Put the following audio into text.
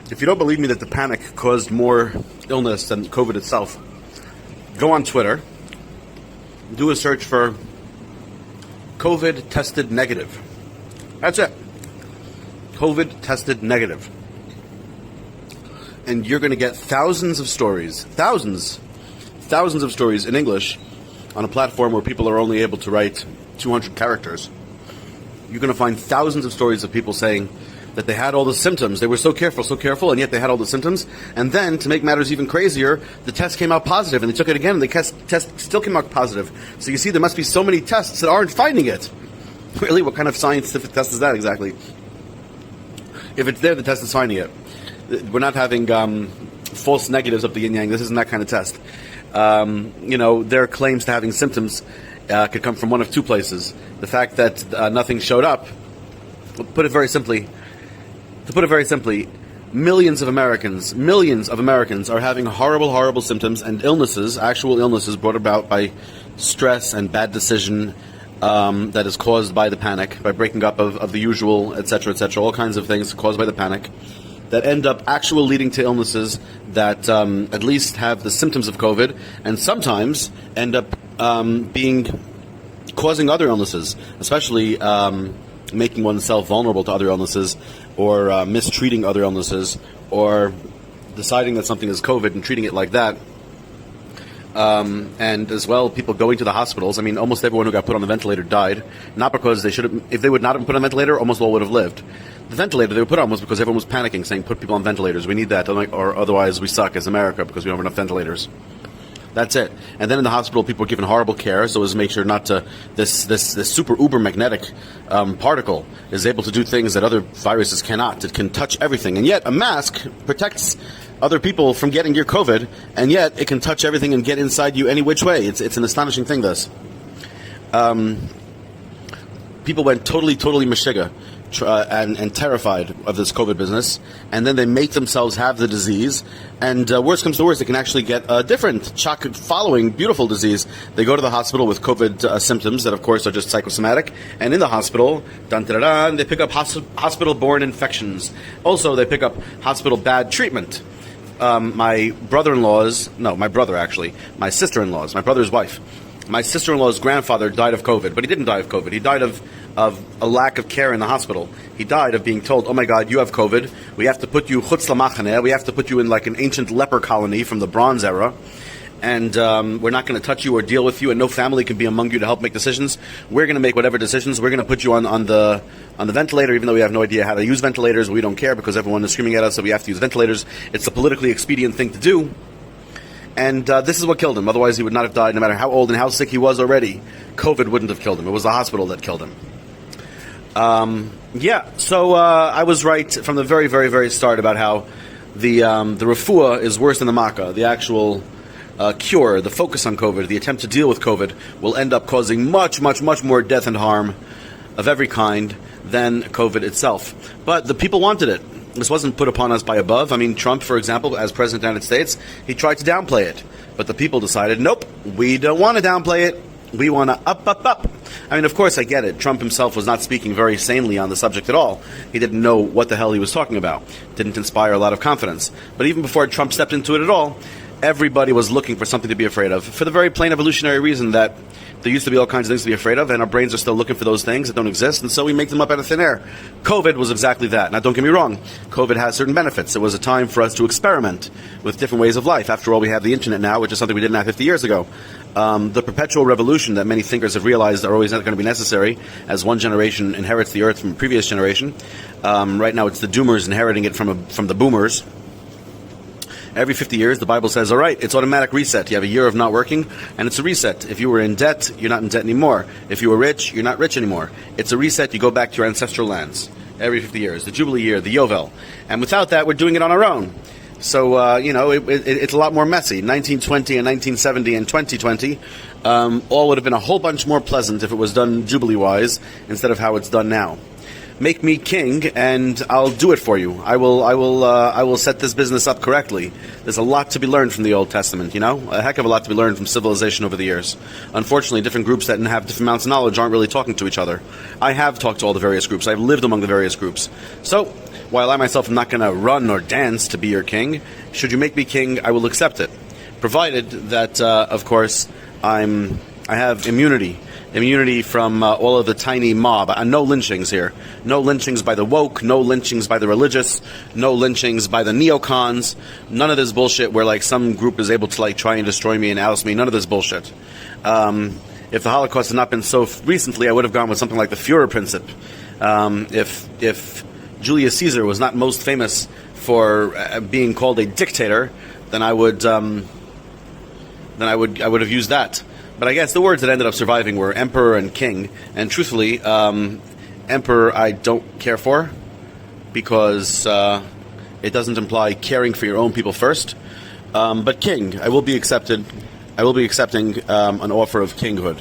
If you don't believe me that the panic caused more illness than COVID itself, go on Twitter, do a search for COVID tested negative. That's it. COVID tested negative. And you're going to get thousands of stories, thousands of stories in English on a platform where people are only able to write 200 characters. You're going to find thousands of stories of people saying that they had all the symptoms. They were so careful, and yet they had all the symptoms. And then, to make matters even crazier, the test came out positive, and they took it again, and the test still came out positive. So you see, there must be so many tests that aren't finding it. Really, what kind of scientific test is that exactly? If it's there, the test is finding it. We're not having false negatives up the yin-yang. This isn't that kind of test. Their claims to having symptoms could come from one of two places. The fact that nothing showed up. To put it very simply, millions of Americans are having horrible symptoms and illnesses, actual illnesses brought about by stress and bad decision that is caused by the panic, by breaking up of the usual, etc., all kinds of things caused by the panic, that end up actually leading to illnesses that at least have the symptoms of COVID, and sometimes end up causing other illnesses, especially making oneself vulnerable to other illnesses, or mistreating other illnesses, or deciding that something is COVID and treating it like that. And as well, people going to the hospitals. I mean, almost everyone who got put on the ventilator died, not because they should have. If they would not have been put on the ventilator, almost all would have lived. The ventilator they were put on was because everyone was panicking, saying, "Put people on ventilators. We need that, or otherwise we suck as America because we don't have enough ventilators." That's it. And then in the hospital, people were given horrible care, so as to make sure not to this super uber magnetic particle is able to do things that other viruses cannot. It can touch everything, and yet a mask protects other people from getting your COVID, and yet it can touch everything and get inside you any which way. It's an astonishing thing. This people went totally mashiga. And terrified of this COVID business, and then they make themselves have the disease, and worst comes to worst, they can actually get a different following beautiful disease. They go to the hospital with COVID symptoms that, of course, are just psychosomatic, and in the hospital, they pick up hospital-borne infections. Also, they pick up hospital bad treatment. My sister-in-law's wife. My sister-in-law's grandfather died of COVID, but he didn't die of COVID. He died of a lack of care in the hospital. He died of being told, "Oh my God, you have COVID. We have to put you chutz lamachaneh. We have to put you in like an ancient leper colony from the Bronze Era, and we're not going to touch you or deal with you, and no family can be among you to help make decisions. We're going to make whatever decisions. We're going to put you on the ventilator, even though we have no idea how to use ventilators. We don't care because everyone is screaming at us that we have to use ventilators. It's a politically expedient thing to do." And this is what killed him. Otherwise, he would not have died, no matter how old and how sick he was already. COVID wouldn't have killed him. It was the hospital that killed him. So I was right from the very, very, very start about how the refuah is worse than the makkah. The actual cure, the focus on COVID, the attempt to deal with COVID will end up causing much, much, much more death and harm of every kind than COVID itself. But the people wanted it. This wasn't put upon us by above. I mean, Trump, for example, as President of the United States, he tried to downplay it. But the people decided, nope, we don't want to downplay it. We want to up. I mean, of course, I get it. Trump himself was not speaking very sanely on the subject at all. He didn't know what the hell he was talking about. Didn't inspire a lot of confidence. But even before Trump stepped into it at all, everybody was looking for something to be afraid of, for the very plain evolutionary reason that there used to be all kinds of things to be afraid of, and our brains are still looking for those things that don't exist, and so we make them up out of thin air. COVID was exactly that. Now, don't get me wrong. COVID has certain benefits. It was a time for us to experiment with different ways of life. After all, we have the internet now, which is something we didn't have 50 years ago. The perpetual revolution that many thinkers have realized are always not going to be necessary as one generation inherits the earth from a previous generation. Right now, it's the doomers inheriting it from the boomers. Every 50 years, the Bible says, all right, it's automatic reset. You have a year of not working, and it's a reset. If you were in debt, you're not in debt anymore. If you were rich, you're not rich anymore. It's a reset. You go back to your ancestral lands every 50 years. The Jubilee year, the Yovel. And without that, we're doing it on our own. So, it's a lot more messy. 1920 and 1970 and 2020 all would have been a whole bunch more pleasant if it was done Jubilee-wise instead of how it's done now. Make me king, and I'll do it for you. I will set this business up correctly. There's a lot to be learned from the Old Testament, a heck of a lot to be learned from civilization over the years. Unfortunately, different groups that have different amounts of knowledge aren't really talking to each other. I have talked to all the various groups. I've lived among the various groups. So, while I myself am not going to run or dance to be your king, should you make me king, I will accept it, provided that, of course, I have immunity from all of the tiny mob. No lynchings here. No lynchings by the woke. No lynchings by the religious. No lynchings by the neocons. None of this bullshit where like some group is able to like try and destroy me and oust me. None of this bullshit. If the Holocaust had not been so recently, I would have gone with something like the Führer principle. If Julius Caesar was not most famous for being called a dictator, then I would have used that. But I guess the words that ended up surviving were emperor and king. And truthfully, emperor I don't care for, because it doesn't imply caring for your own people first. But king, I will be accepting an offer of kinghood.